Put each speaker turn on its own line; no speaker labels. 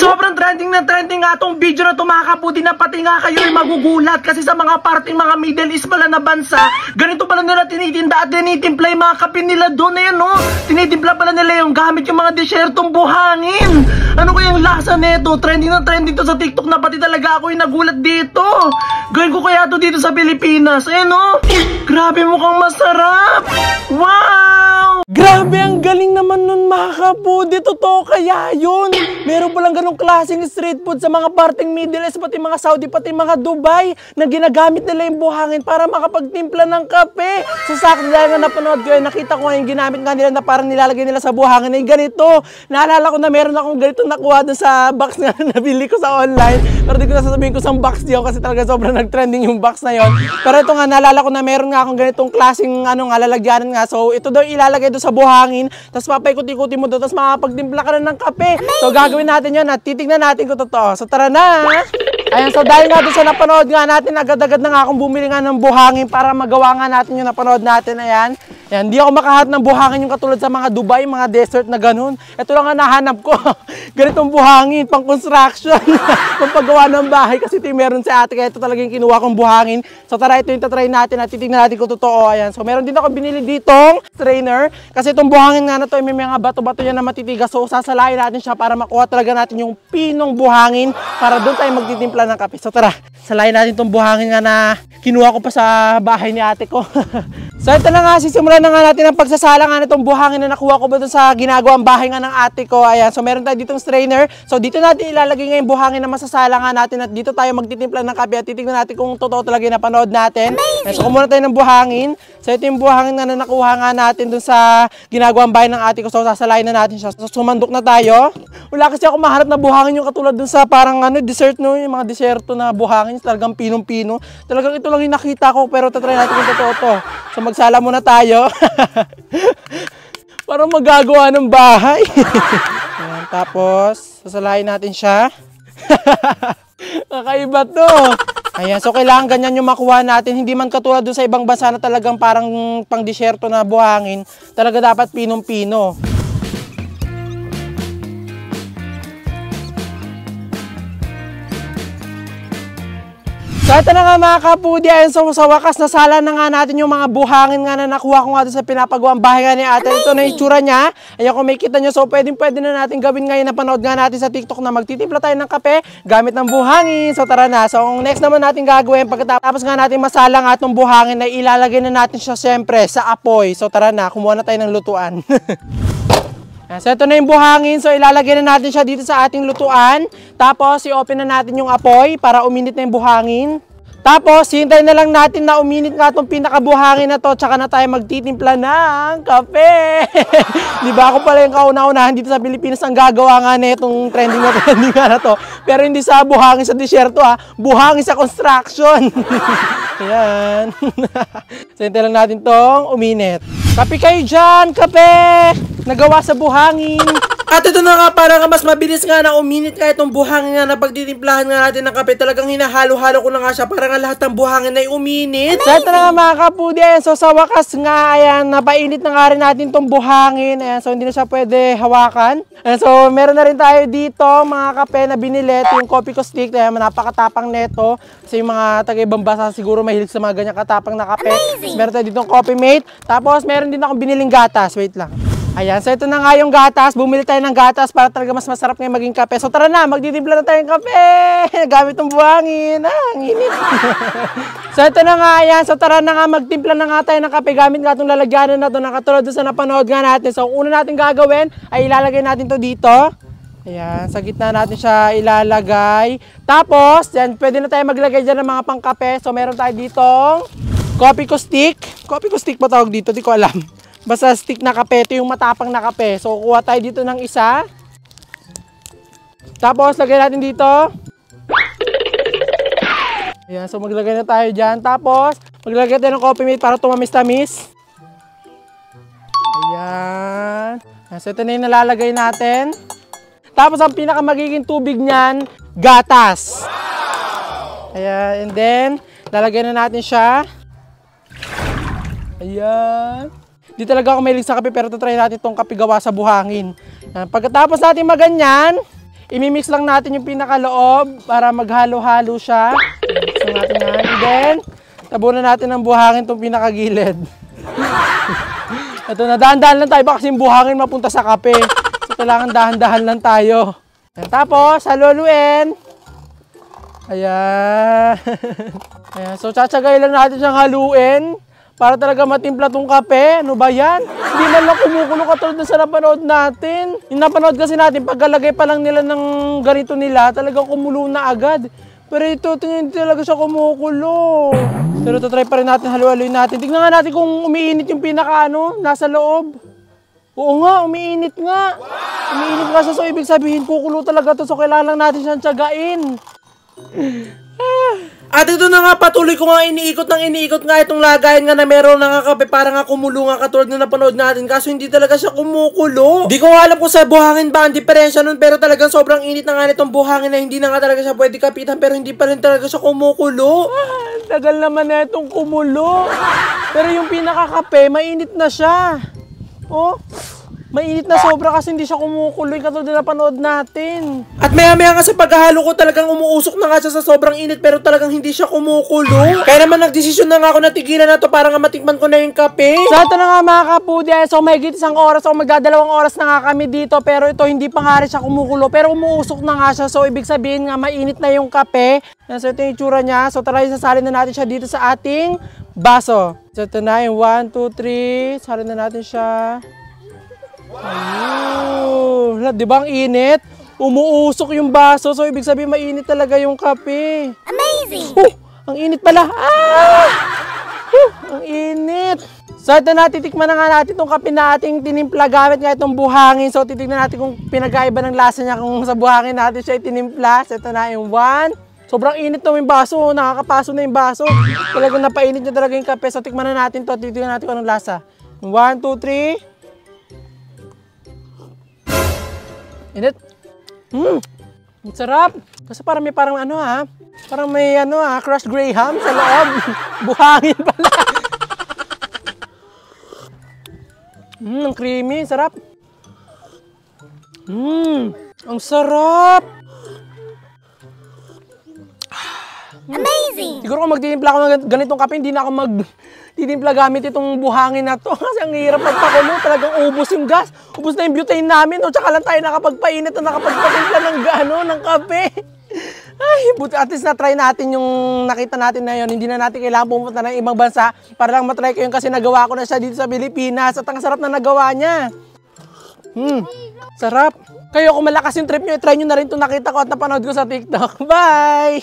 Sobrang trending na trending nga tong video na to mga kaputi, na pati nga kayo ay magugulat kasi sa mga parting mga Middle East pala na bansa, ganito pala nila tinitinda at tinitimpla yung mga kape nila doon. Ayan no, tinitimpla pala nila yung gamit yung mga desyertong buhangin. Ano kayang lasa neto? Trending na trending to sa TikTok na pati talaga ako yung nagulat dito. Gawin ko kaya to dito sa Pilipinas. Ayan no, grabe mukhang masarap. Wow! Grabe, ang galing naman nun mga kaputi. Totoo kaya yun? Meron palang ganong klaseng street food sa mga parting Middle East, pati mga Saudi, pati mga Dubai, na ginagamit nila yung buhangin para makapagtimpla ng kape. So sakto dahil nga napanood ko yun, nakita ko nga yung ginamit nga nila na parang nilalagay nila sa buhangin ay ganito. Naalala ko na meron akong ganito nakuha dun sa box na nabili ko sa online. Pero di ko na sasabihin ko sa box yun kasi talaga sobrang nag-trending yung box na yun. Pero ito nga, naalala ko na meron nga akong ganitong klaseng lalagyanan nga. So ito daw ilalagay doon sa buhangin, tapos papaikot-ikutin mo doon, tapos makapagtimpla ka na ng kape. So gagawin natin yun at titignan natin kung totoo. So tara na! Ayan, so dahil nga doon sa napanood nga natin, agad-agad na nga akong bumili nga ng buhangin para magawa nga natin yung napanood natin. Ayan. Ayan, hindi ako makahanap ng buhangin yung katulad sa mga Dubai, mga desert na ganun. Ito lang nga nahanap ko. Ganitong buhangin, pang construction, pang paggawa ng bahay. Kasi ito yung meron sa ate, kaya ito talaga yung kinuha kong buhangin. So tara, ito yung tatry natin at titignan natin kung totoo. Ayan, so meron din ako binili ditong strainer. Kasi itong buhangin nga na to, may mga bato-bato yan na matitigas. So sasalain natin siya para makuha talaga natin yung pinong buhangin para doon tayo magtitimpla ng kape. So tara, salain natin itong buhangin nga na kinuha ko pa sa bahay ni ate ko. So ito na nga, sisimulan na nga natin ang pagsasala nga nitong buhangin na nakuha ko ba doon sa ginagawang bahay nga ng ate ko. Ayan, so meron tayo ditong strainer. So dito natin ilalagay nga yung buhangin na masasala nga natin at dito tayo magtitimpla ng kape at titignan natin kung totoo talaga yung napanood natin. Ayan, so kumuha tayo ng buhangin. So ito yung buhangin na nakuha nga natin doon sa ginagawang bahay ng ate ko. So sasalain na natin siya. So sumandok na tayo. Wala kasi ako mahanap na buhangin yung katulad doon sa parang dessert no, yung mga deserto na buhangin, talagang pinong-pino. Talagang ito lang yung nakita ko, pero tatry natin kung totoo to. So magsala muna tayo. Parang magagawa ng bahay. Ayan, tapos sasalain natin siya. Kakaiba to. Ayan, so kailangan ganyan yung makuha natin. Hindi man katulad doon sa ibang bansa na talagang parang pang desyerto na buhangin. Talaga dapat pinong-pino. So ito na nga mga kapudi, ayun, so sa wakas nasala na nga natin yung mga buhangin nga na nakuha ko nga doon sa pinapagawang bahay nga ni ate. Ito na yung tsura niya. Ayan, kung may kita nyo, so pwede na natin gawin ngayon na panood nga natin sa TikTok na magtitimpla tayo ng kape gamit ng buhangin. So tara na. So ang next naman natin gagawin, pagkatapos nga natin masala nga itong buhangin, na ilalagay na natin siya siyempre sa apoy. So tara na, kumuha na tayo ng lutuan. So ito na yung buhangin, so ilalagay na natin siya dito sa ating lutuan. Tapos i-open na natin yung apoy para uminit na yung buhangin. Tapos hintayin na lang natin na uminit nga itong pinakabuhangin na to, tsaka na tayo magtitimpla ng kape. Di ba ako pala yung kauna-unahan dito sa Pilipinas ang gagawa nga na itong trending nga na to. Pero hindi sa buhangin sa disyerto buhangin sa construction. Ayan. So hintayin lang natin tong uminit. Kape kayo dyan, kape! Nagawa sa buhangin. At ito na nga, para nga mas mabilis nga na uminit nga itong buhangin nga na pagtitimplahan nga natin ng kape. Talagang hinahalo-halo ko na nga siya para nga lahat ng buhangin ay uminit. So ito na nga mga kapudi, ayan, so sa wakas nga, ayan, napainit na nga rin natin itong buhangin. Ayan, so hindi na siya pwede hawakan. Ayan, so meron na rin tayo dito mga kape na binili. Ito yung Coffee ko stick, ayan, napakatapang neto. Kasi yung mga taga-ibang bansa siguro mahilig sa mga ganyan katapang na kape. Meron tayo dito Coffee Mate. Tapos meron din akong biniling gatas. Wait lang. Ayan, so ito na nga yung gatas. Bumili tayo ng gatas para talaga mas masarap ngayon maging kape. So tara na, magtitimpla na tayong kape. Gamit ng buhangin. Ang init. So ito na nga, ayan. So tara na nga, magtimpla na nga tayo ng kape. Gamit nga itong lalagyanan na ito. Nakatulad doon sa napanood nga natin. So una natin gagawin ay ilalagay natin to dito. Ayan, sa gitna natin siya ilalagay. Tapos, yan, pwede na tayo maglagay dyan ng mga pangkape. So meron tayo ditong Coffee ko stick. Coffee ko stick pa tawag dito, di ko alam. Basta stick na kape, ito yung matapang na kape. So, kuha tayo dito ng isa. Tapos, lagay natin dito. Ayan, so maglagay na tayo dyan. Tapos, maglagay tayo ng Coffee Mate para tumamis-tamis. Ayan. So, ito na yung nalalagay natin. Tapos, ang pinaka magiging tubig niyan, gatas. Ayan, and then, lalagay na natin siya. Ayan. Di talaga ako mahilig sa kape pero try natin itong kape gawa sa buhangin. Pagkatapos natin maganyan,
imimix lang natin yung pinakaloob para maghalo-halo siya. Mix lang natin yan. And then, tabunan natin ng buhangin itong pinakagilid. Ito na, dahan-dahan lang tayo. Baka kasi yung buhangin mapunta sa kape. So, kailangan dahan-dahan lang tayo. And tapos, haluluin. Ayan. Ayan. So, tsatsagay lang natin siyang haluin para talaga matimpla tong kape. Ano ba yan? Hindi man lang kumukulo katulad na sa napanood natin. Yung napanood kasi natin, pagkalagay pa lang nila ng ganito nila, talagang kumulo na agad. Pero ito, hindi talaga siya kumukulo. Pero try pa rin natin, halu-haluin natin. Tignan nga natin kung umiinit yung nasa loob. Oo nga, umiinit nga. Umiinit nga siya, so ibig sabihin, kukulo talaga to. So kailangan lang natin siyang tiyagain. At ito na nga, patuloy ko nga iniikot nga itong lagayan nga na meron na nga kape para nga kumulo nga katulad na napanood natin. Kaso hindi talaga siya kumukulo. Di ko alam kung sa buhangin ba ang diferensya nun, pero talagang sobrang init na nga nitong buhangin na hindi na nga talaga siya pwede kapitan, pero hindi pa rin talaga siya kumukulo. Tagal naman na itong kumulo. Pero yung pinakakape, mainit na siya. Oh, mainit na sobra kasi hindi siya kumukulo yung katulad na napanood natin. At maya-maya nga sa paghahalo ko talagang umuusok na nga siya sa sobrang init pero talagang hindi siya kumukulo. Kaya naman nagdesisyon na nga ako na tigilan na to para nga matikman ko na yung kape. So ito na nga mga kapudi, so may higit isang oras o magdadalawang oras na nga kami dito pero ito hindi pa nga rin siya kumukulo pero umuusok na nga siya, so ibig sabihin nga mainit na yung kape. So ito yung itsura niya, so tara sasalin na natin siya dito sa ating baso. So ito na yung 1, 2, 3, salin na natin siya. Ayun. Di ba ang init? Umuusok yung baso. So, ibig sabihin mainit talaga yung kape. Amazing! Ang init pala. Ang init. So, ito na. Titikman na nga natin itong kape na ating tinimpla gamit nga itong buhangin. So, titignan natin kung pinagkaiba ng lasa niya kung sa buhangin natin siya itinimpla. So, ito na yung 1. Sobrang init na yung baso. Nakakapaso na yung baso. Talagang napainit niya talaga yung kape. So, tikman na natin to. Titignan natin kung anong lasa. 1, 2, 3. Init. Ang sarap. Kasi parang may parang may crushed graham sa loob. Buhangin pala. Ang creamy, sarap. Ang sarap. Amazing. Siguro kung magtitimpla ako ng ganitong kape, hindi na ako magtitimpla gamit itong buhangin na to. Kasi ang hirap magpakulo, talagang ubos yung gas. Ubos na yung butane namin. O tsaka lang tayo nakapagpainit o nakapagpatimpla ng kape. Ay, but at least na-try natin yung nakita natin na yun. Hindi na natin kailangan pumunta ng ibang bansa para lang matry ko yun kasi nagawa ko na siya dito sa Pilipinas. At ang sarap na nagawa niya. Sarap. Kayo kung malakas yung trip nyo, try nyo na rin itong nakita ko at napanood ko sa TikTok. Bye!